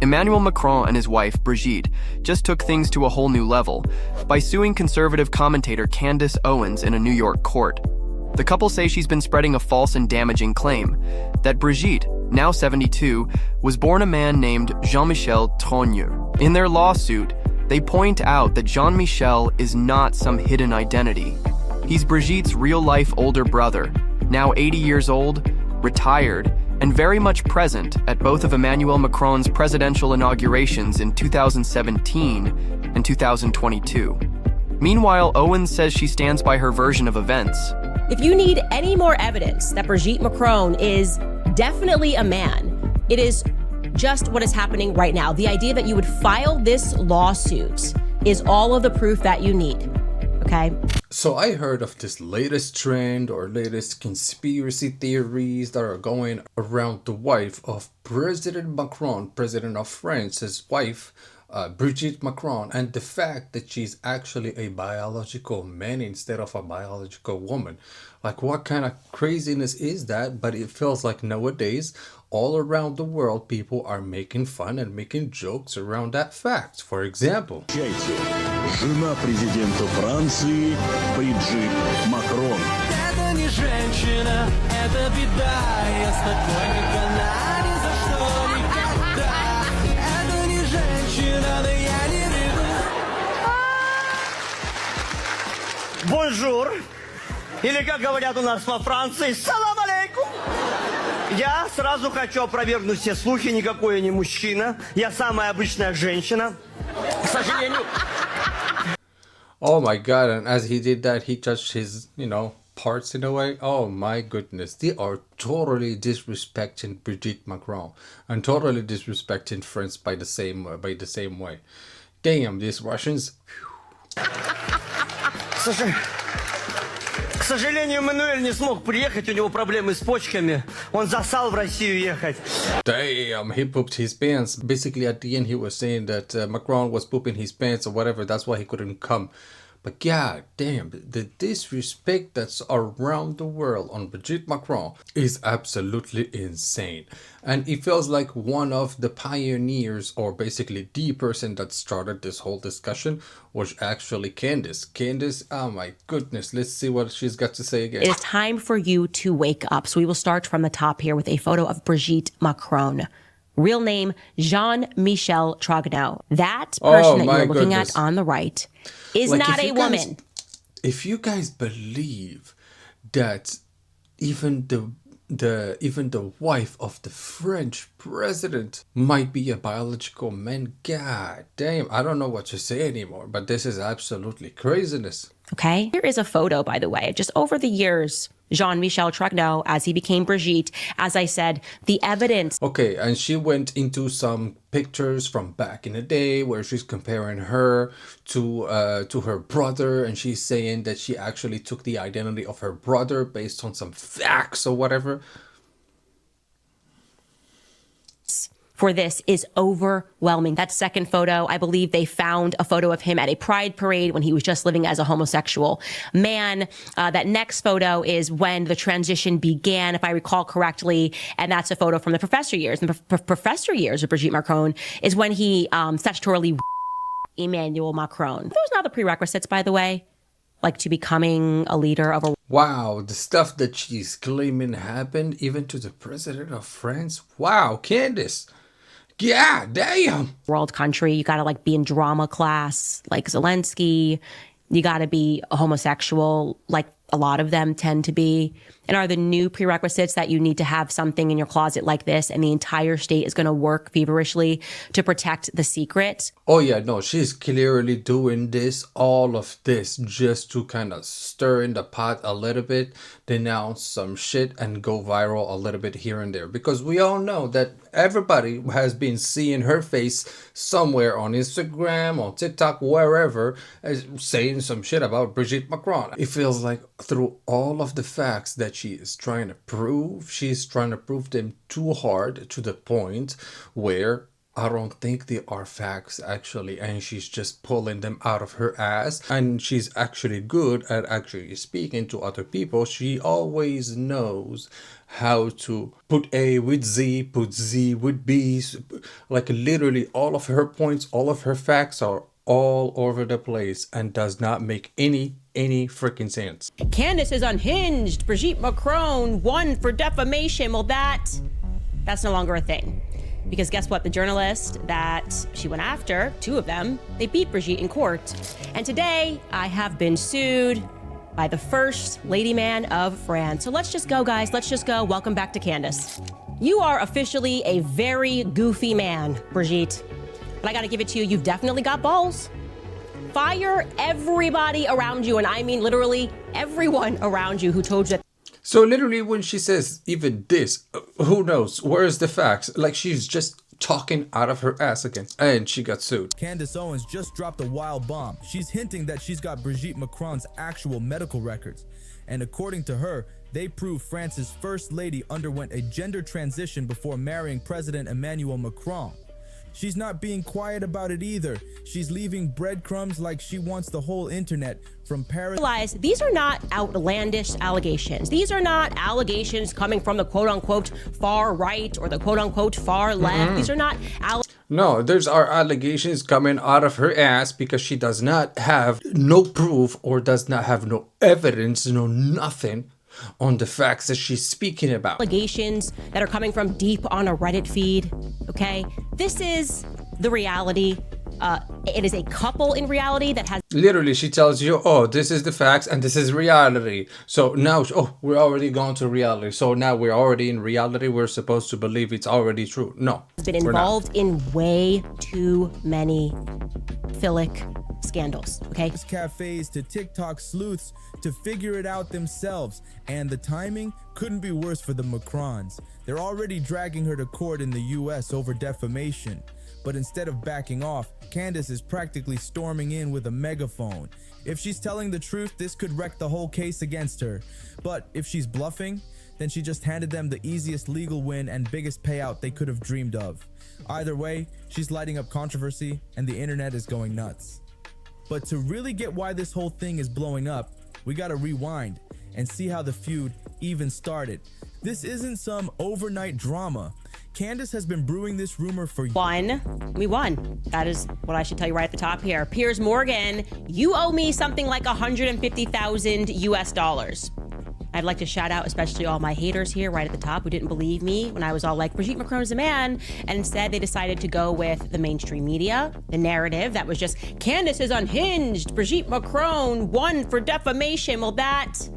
Emmanuel Macron and his wife, Brigitte, just took things to a whole new level by suing conservative commentator Candace Owens in a New York court. The couple say she's been spreading a false and damaging claim that Brigitte, now 72, was born a man named Jean-Michel Trogneux. In their lawsuit, they point out that Jean-Michel is not some hidden identity. He's Brigitte's real-life older brother, now 80 years old, retired, and very much present at both of Emmanuel Macron's presidential inaugurations in 2017 and 2022. Meanwhile, Owens says she stands by her version of events. If you need any more evidence that Brigitte Macron is definitely a man, it is just what is happening right now. The idea that you would file this lawsuit is all of the proof that you need, okay? So I heard of this latest trend or latest conspiracy theories that are going around the wife of President Macron, President of France, his wife, Brigitte Macron, and the fact that she's actually a biological man instead of a biological woman. Like, what kind of craziness is that? But it feels like nowadays, all around the world, people are making fun and making jokes around that fact. For example, жена президента Франции Бриджит Макрон. Это не женщина, это беда. Я с такой никогда ни за что никогда. Это не женщина, да я не рыба. Бонжур. Или, как говорят у нас во Франции, салам алейкум. Я сразу хочу опровергнуть все слухи, никакой я не мужчина. Я самая обычная женщина. К сожалению. oh my god, and as he did that, he touched his, parts in a way. Oh my goodness, they are totally disrespecting Brigitte Macron and totally disrespecting France by the same way. Damn, these Russians. К сожалению, Мануэль не смог приехать, у него проблемы с почками. Он засал в Россию ехать. Damn, he pooped his pants. Basically, at the end, he was saying that Macron was pooping his pants or whatever. That's why he couldn't come. But god damn, the disrespect that's around the world on Brigitte Macron is absolutely insane. And it feels like one of the pioneers, or basically the person that started this whole discussion, was actually Candace. Candace, oh my goodness, let's see what she's got to say again. It is time for you to wake up. So we will start from the top here with a photo of Brigitte Macron. Real name, Jean-Michel Trogneux. That person that you're looking at on the right is not a woman. If you guys believe that even the wife of the French president might be a biological man, god damn, I don't know what to say anymore, but this is absolutely craziness. Okay, here is a photo, by the way, just over the years, Jean-Michel Trogneux, as he became Brigitte, as I said, the evidence. Okay, and she went into some pictures from back in the day where she's comparing her to her brother, and she's saying that she actually took the identity of her brother based on some facts or whatever. For this is overwhelming. That second photo, I believe they found a photo of him at a pride parade when he was just living as a homosexual man. That next photo is when the transition began, if I recall correctly, and that's a photo from the professor years. And the professor years of Brigitte Macron is when he statutorily Emmanuel Macron. Those are not the prerequisites, by the way, like to becoming a leader of a... Wow, the stuff that she's claiming happened even to the president of France. Wow, Candace. Yeah, damn. World country. You got to be in drama class like Zelensky. You got to be a homosexual like a lot of them tend to be. And are the new prerequisites that you need to have something in your closet like this and the entire state is going to work feverishly to protect the secret? Oh yeah, no, she's clearly doing this, all of this, just to kind of stir in the pot a little bit, denounce some shit and go viral a little bit here and there. Because we all know that everybody has been seeing her face somewhere on Instagram, on TikTok, wherever, saying some shit about Brigitte Macron. It feels like through all of the facts that she's trying to prove them too hard to the point where I don't think they are facts actually, and she's just pulling them out of her ass. And she's actually good at actually speaking to other people. She always knows how to put A with Z, put Z with B. Like literally all of her points, all of her facts are all over the place and does not make any freaking sense. Candace is unhinged. Brigitte Macron won for defamation. Well, that's no longer a thing. Because guess what? The journalist that she went after, two of them, they beat Brigitte in court. And today, I have been sued by the first lady man of France. So let's just go, guys. Let's just go. Welcome back to Candace. You are officially a very goofy man, Brigitte. But I gotta give it to you. You've definitely got balls. Fire everybody around you. And I mean literally everyone around you who told you that. So literally when she says even this, who knows? Where's the facts? Like she's just talking out of her ass again. And she got sued. Candace Owens just dropped a wild bomb. She's hinting that she's got Brigitte Macron's actual medical records. And according to her, they prove France's first lady underwent a gender transition before marrying President Emmanuel Macron. She's not being quiet about it either. She's leaving breadcrumbs like she wants the whole internet from Paris. Realize these are not outlandish allegations. These are not allegations coming from the quote-unquote far right or the quote-unquote far left. These are not No, there's our allegations coming out of her ass because she does not have no proof or does not have no evidence, no nothing on the facts that she's speaking about. allegations that are coming from deep on a Reddit feed, okay? This is the reality. It is a couple in reality that has Literally, she tells you, oh, this is the facts and this is reality. So now, oh, we're already gone to reality. So now we're already in reality. We're supposed to believe it's already true. No, been involved in way too many philic scandals, okay? Cafes to TikTok sleuths to figure it out themselves. And the timing couldn't be worse for the Macrons. They're already dragging her to court in the US over defamation. But instead of backing off, Candace is practically storming in with a megaphone. If she's telling the truth, this could wreck the whole case against her. But if she's bluffing, then she just handed them the easiest legal win and biggest payout they could have dreamed of. Either way, she's lighting up controversy and the internet is going nuts. But to really get why this whole thing is blowing up, we gotta rewind and see how the feud even started. This isn't some overnight drama. Candace has been brewing this rumor for years. We won. That is what I should tell you right at the top here. Piers Morgan, you owe me something like 150,000 US dollars. I'd like to shout out especially all my haters here right at the top who didn't believe me when I was all like, Brigitte Macron is a man. And instead they decided to go with the mainstream media, the narrative that was just, Candace is unhinged, Brigitte Macron won for defamation. Well, that's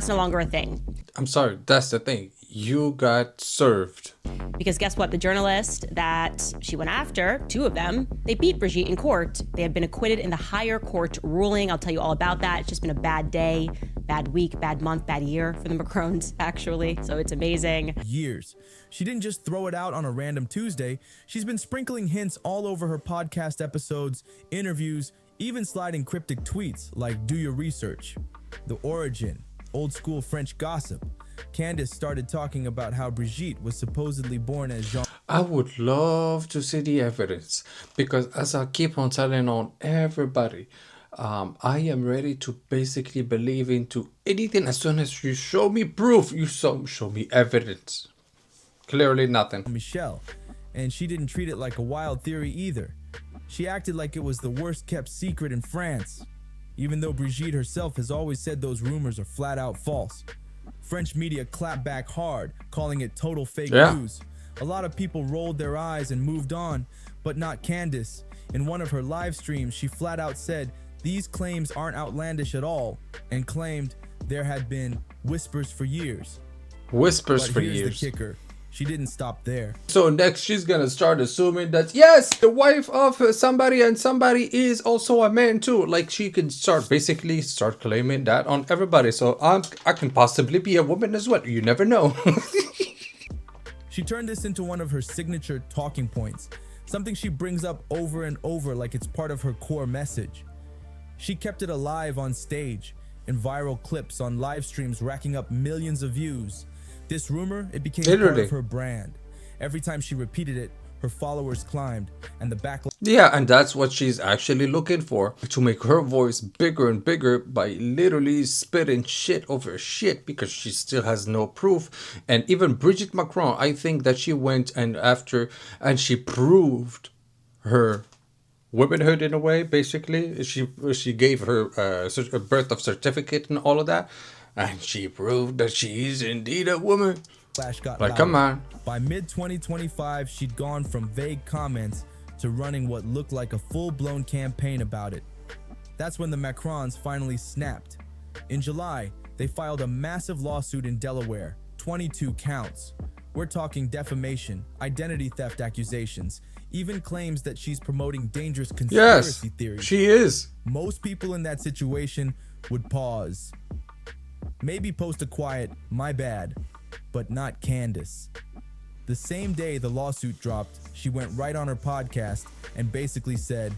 no longer a thing. I'm sorry, that's the thing. You got served. Because guess what? The journalist that she went after, two of them, they beat Brigitte in court. They have been acquitted in the higher court ruling. I'll tell you all about that. It's just been a bad day, bad week, bad month, bad year for the Macrons, actually. So it's amazing. Years. She didn't just throw it out on a random Tuesday. She's been sprinkling hints all over her podcast episodes, interviews, even sliding cryptic tweets like do your research. The origin, old school French gossip. Candace started talking about how Brigitte was supposedly born as Jean. I would love to see the evidence because as I keep on telling on everybody, I am ready to basically believe into anything as soon as you show me proof, you show me evidence. Clearly nothing. Michelle, and she didn't treat it like a wild theory either. She acted like it was the worst kept secret in France, even though Brigitte herself has always said those rumors are flat out false. French media clapped back hard, calling it total fake news. A lot of people rolled their eyes and moved on, but not Candace. In one of her live streams, she flat out said these claims aren't outlandish at all and claimed there had been whispers for years. Whispers but for here's years. The kicker. She didn't stop there. So next she's gonna start assuming that yes, the wife of somebody and somebody is also a man too. Like she can start claiming that on everybody. So I can possibly be a woman as well. You never know. She turned this into one of her signature talking points, something she brings up over and over like it's part of her core message. She kept it alive on stage, in viral clips on live streams racking up millions of views. This rumor, it became part of her brand. Every time she repeated it, her followers climbed, and the backlash. Yeah, and that's what she's actually looking for, to make her voice bigger and bigger by literally spitting shit over shit, because she still has no proof. And even Brigitte Macron, I think that she went and she proved her womanhood in a way. Basically, she gave her a birth of certificate and all of that, and she proved that she's indeed a woman. Got like, louder. come on. By mid-2025, she'd gone from vague comments to running what looked like a full-blown campaign about it. That's when the Macrons finally snapped. In July, they filed a massive lawsuit in Delaware, 22 counts. We're talking defamation, identity theft accusations, even claims that she's promoting dangerous conspiracy theories. She is. Most people in that situation would pause. Maybe post a quiet, "my bad," but not Candace. The same day the lawsuit dropped, she went right on her podcast and basically said,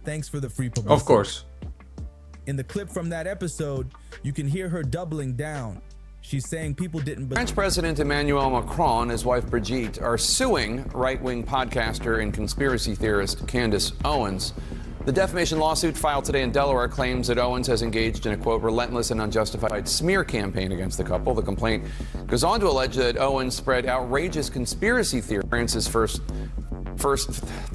"Thanks for the free publicity." Of course. In the clip from that episode, you can hear her doubling down. She's saying people didn't believe. French President Emmanuel Macron and his wife Brigitte are suing right-wing podcaster and conspiracy theorist Candace Owens. The defamation lawsuit filed today in Delaware claims that Owens has engaged in a, quote, relentless and unjustified smear campaign against the couple. The complaint goes on to allege that Owens spread outrageous conspiracy theories. That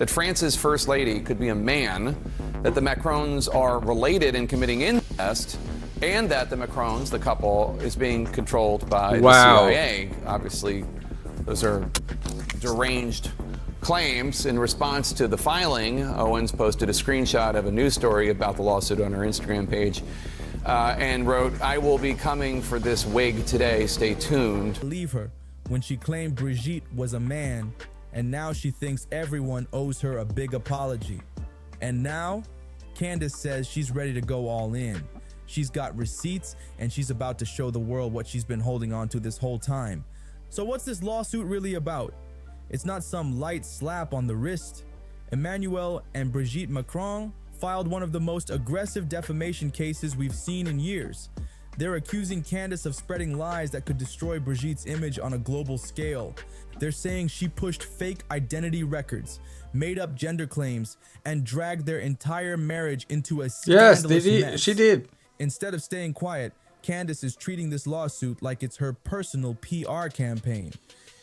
France's first lady could be a man, that the Macrons are related in committing incest, and that the Macrons, the couple, is being controlled by the CIA. Obviously, those are deranged claims. In response to the filing, Owens posted a screenshot of a news story about the lawsuit on her Instagram page and wrote, "I will be coming for this wig today. Stay tuned." Believe her when she claimed Brigitte was a man, and now she thinks everyone owes her a big apology. And now, Candace says she's ready to go all in. She's got receipts, and she's about to show the world what she's been holding on to this whole time. So what's this lawsuit really about? It's not some light slap on the wrist. Emmanuel and Brigitte Macron filed one of the most aggressive defamation cases we've seen in years. They're accusing Candace of spreading lies that could destroy Brigitte's image on a global scale. They're saying she pushed fake identity records, made up gender claims, and dragged their entire marriage into a scandalous mess. She did. Instead of staying quiet, Candace is treating this lawsuit like it's her personal PR campaign.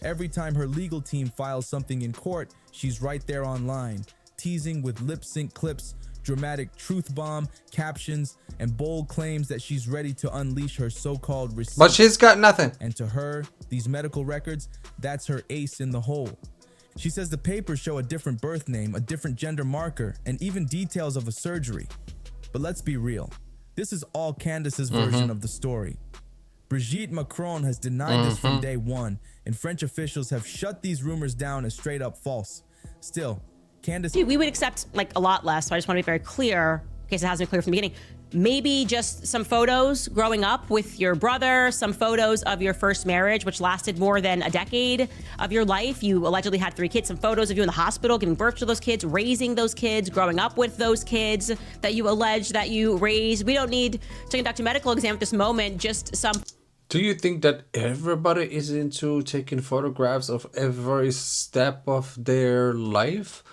Every time her legal team files something in court, she's right there online, teasing with lip sync clips, dramatic truth bomb captions, and bold claims that she's ready to unleash her so-called receipts. But she's got nothing. And to her, these medical records, that's her ace in the hole. She says the papers show a different birth name, a different gender marker, and even details of a surgery. But let's be real. This is all Candace's version of the story. Brigitte Macron has denied this from day one, and French officials have shut these rumors down as straight up false. Still, Candace... We would accept like a lot less, so I just want to be very clear, in case it hasn't been clear from the beginning. Maybe just some photos growing up with your brother, some photos of your first marriage, which lasted more than a decade of your life. You allegedly had 3 kids, some photos of you in the hospital, giving birth to those kids, raising those kids, growing up with those kids that you allege that you raised. We don't need to conduct a medical exam at this moment, just some... Do you think that everybody is into taking photographs of every step of their life?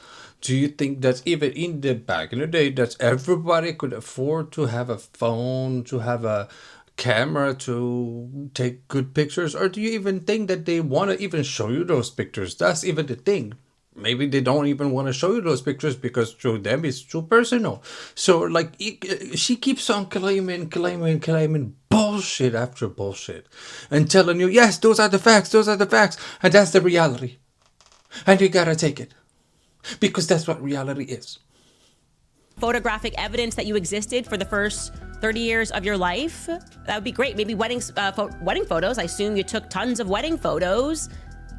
Do you think that even in the back in the day that everybody could afford to have a phone, to have a camera to take good pictures? Or do you even think that they want to even show you those pictures? That's even the thing. Maybe they don't even want to show you those pictures because to them it's too personal. So like she keeps on claiming bullshit after bullshit and telling you, yes, those are the facts, and that's the reality. And you gotta take it. Because that's what reality is. Photographic evidence that you existed for the first 30 years of your life. That would be great. Maybe wedding photos. I assume you took tons of wedding photos.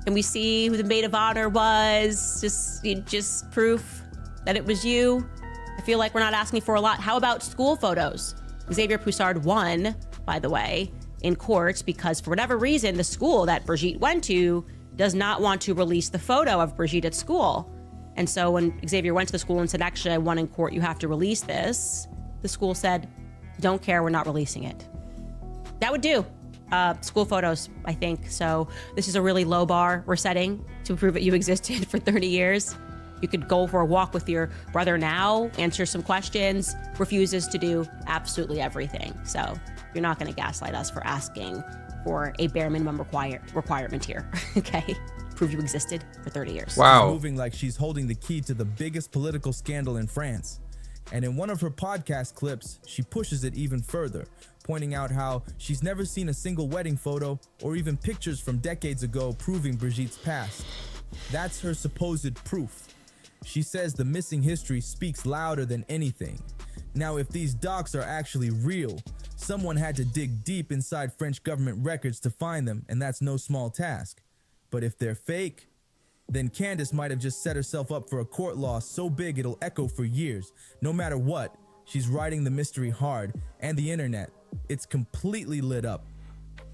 Can we see who the maid of honor was? Just proof that it was you. I feel like we're not asking for a lot. How about school photos? Xavier Poussard won, by the way, in court because for whatever reason, the school that Brigitte went to does not want to release the photo of Brigitte at school. And so when Xavier went to the school and said, actually, I won in court, you have to release this, the school said, don't care, we're not releasing it. That would do. school photos, I think. So this is a really low bar we're setting to prove that you existed for 30 years. You could go for a walk with your brother now, answer some questions, refuses to do absolutely everything. So you're not going to gaslight us for asking for a bare minimum requirement here, okay? Prove you existed for 30 years. Wow. She's moving like she's holding the key to the biggest political scandal in France. And in one of her podcast clips, she pushes it even further, pointing out how she's never seen a single wedding photo or even pictures from decades ago proving Brigitte's past. That's her supposed proof. She says the missing history speaks louder than anything. Now, if these docs are actually real, someone had to dig deep inside French government records to find them, and that's no small task. But if they're fake, then Candace might have just set herself up for a court loss so big it'll echo for years. No matter what, she's riding the mystery hard, and the internet, it's completely lit up.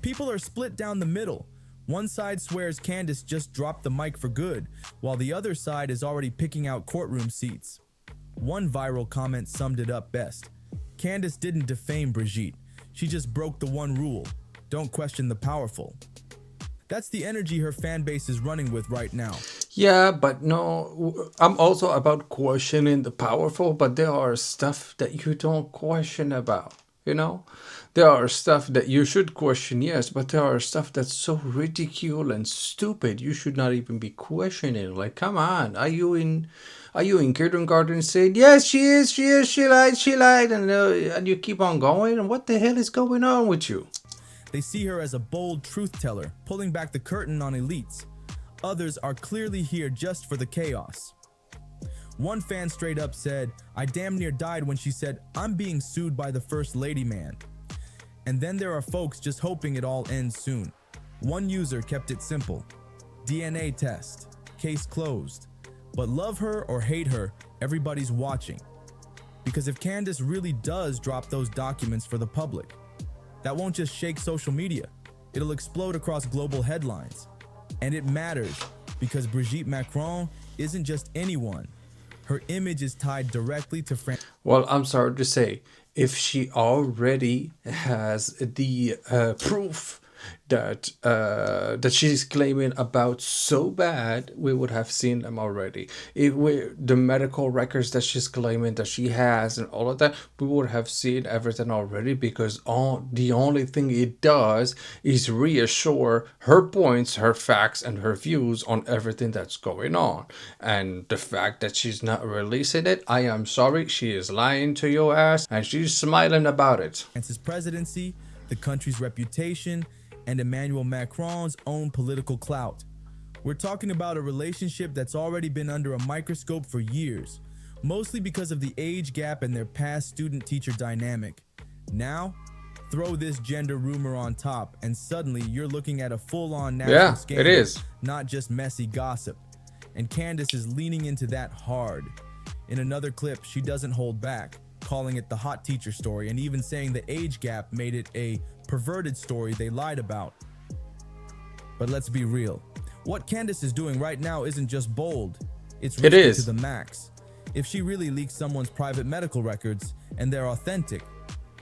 People are split down the middle. One side swears Candace just dropped the mic for good, while the other side is already picking out courtroom seats. One viral comment summed it up best. Candace didn't defame Brigitte. She just broke the one rule: don't question the powerful. That's the energy her fan base is running with right now. Yeah, but no, I'm also about questioning the powerful, but there are stuff that you don't question about, you know? There are stuff that you should question, yes, but there are stuff that's so ridicule and stupid you should not even be questioning. Like, come on, are you in kindergarten saying, yes, she lied, and you keep on going? And what the hell is going on with you? They see her as a bold truth teller, pulling back the curtain on elites. Others are clearly here just for the chaos. One fan straight up said, "I damn near died when she said, I'm being sued by the first lady man." And then there are folks just hoping it all ends soon. One user kept it simple: DNA test, case closed. But love her or hate her, everybody's watching. Because if Candace really does drop those documents for the public, that won't just shake social media. It'll explode across global headlines. And it matters because Brigitte Macron isn't just anyone. Her image is tied directly to France. Well, I'm sorry to say, if she already has the proof that she's claiming about so bad, we would have seen them already. If the medical records that she's claiming that she has and all of that, we would have seen everything already, because the only thing it does is reassure her points, her facts, and her views on everything that's going on. And the fact that she's not releasing it, I am sorry, she is lying to your ass, and she's smiling about it. France's presidency, the country's reputation, and Emmanuel Macron's own political clout. We're talking about a relationship that's already been under a microscope for years, mostly because of the age gap and their past student-teacher dynamic. Now, throw this gender rumor on top, and suddenly you're looking at a full-on national scandal, it is. not just messy gossip. And Candace is leaning into that hard. In another clip, she doesn't hold back, calling it the hot teacher story, and even saying the age gap made it a perverted story they lied about. But let's be real. What Candace is doing right now isn't just bold. It's risky to the max. If she really leaks someone's private medical records and they're authentic,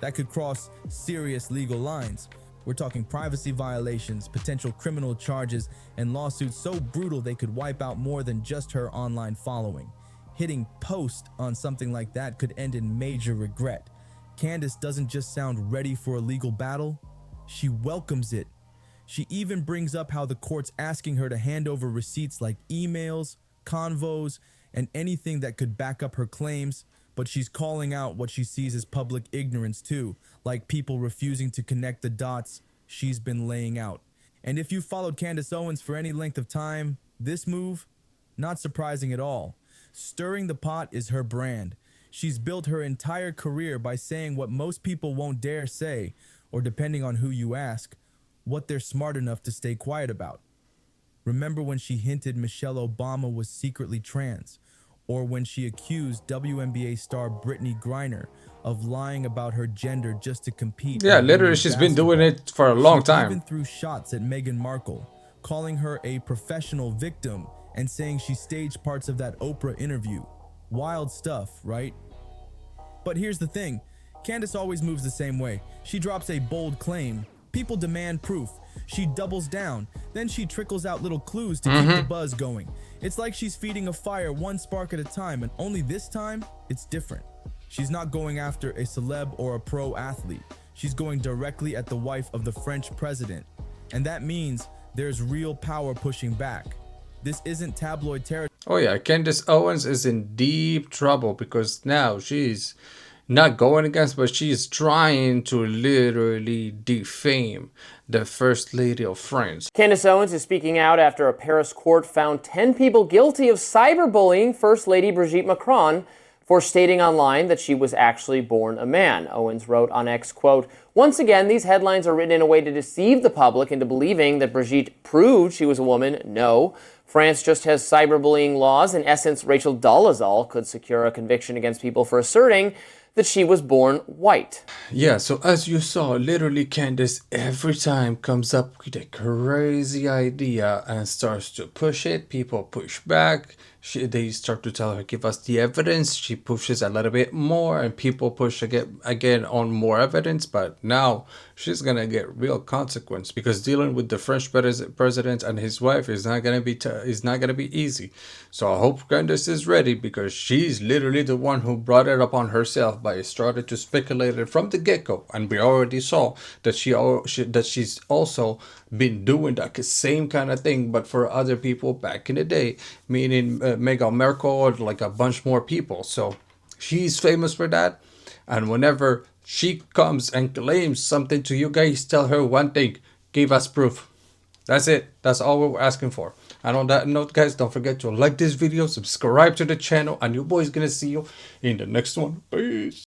that could cross serious legal lines. We're talking privacy violations, potential criminal charges, and lawsuits so brutal they could wipe out more than just her online following. Hitting post on something like that could end in major regret. Candace doesn't just sound ready for a legal battle, she welcomes it. She even brings up how the court's asking her to hand over receipts like emails, convos, and anything that could back up her claims, but she's calling out what she sees as public ignorance too, like people refusing to connect the dots she's been laying out. And if you followed Candace Owens for any length of time, this move, not surprising at all. Stirring the pot is her brand. She's built her entire career by saying what most people won't dare say, or depending on who you ask, what they're smart enough to stay quiet about. Remember when she hinted Michelle Obama was secretly trans, or when she accused WNBA star Brittany Griner of lying about her gender just to compete. Yeah, literally she's been doing it for a long time. She even threw shots at Meghan Markle, calling her a professional victim and saying she staged parts of that Oprah interview. Wild stuff, right? But here's the thing, Candace always moves the same way. She drops a bold claim, People demand proof. She doubles down. Then she trickles out little clues to keep the buzz going. It's like she's feeding a fire one spark at a time, and only this time, it's different. She's not going after a celeb or a pro athlete. She's going directly at the wife of the French president. And that means there's real power pushing back. This isn't tabloid territory. Oh yeah, Candace Owens is in deep trouble because now she's not going against, but she's trying to literally defame the First Lady of France. Candace Owens is speaking out after a Paris court found 10 people guilty of cyberbullying First Lady Brigitte Macron for stating online that she was actually born a man. Owens wrote on X, quote, "Once again, these headlines are written in a way to deceive the public into believing that Brigitte proved she was a woman. No. France just has cyberbullying laws. In essence, Rachel Dolezal could secure a conviction against people for asserting that she was born white." Yeah, so as you saw, literally Candace every time comes up with a crazy idea and starts to push it. People push back. They start to tell her, give us the evidence. She pushes a little bit more and people push again on more evidence. But now she's going to get real consequence because dealing with the French president and his wife is not going to be easy. So I hope Candace is ready because she's literally the one who brought it upon herself by starting to speculate it from the get-go. And we already saw that she's also been doing that same kind of thing, but for other people back in the day, meaning Meghan Markle or like a bunch more people. So she's famous for that. And whenever she comes and claims something to you guys, tell her one thing: give us proof. That's it. That's all we're asking for. And on that note, guys, don't forget to like this video, subscribe to the channel, and your boy's gonna see you in the next one. Peace.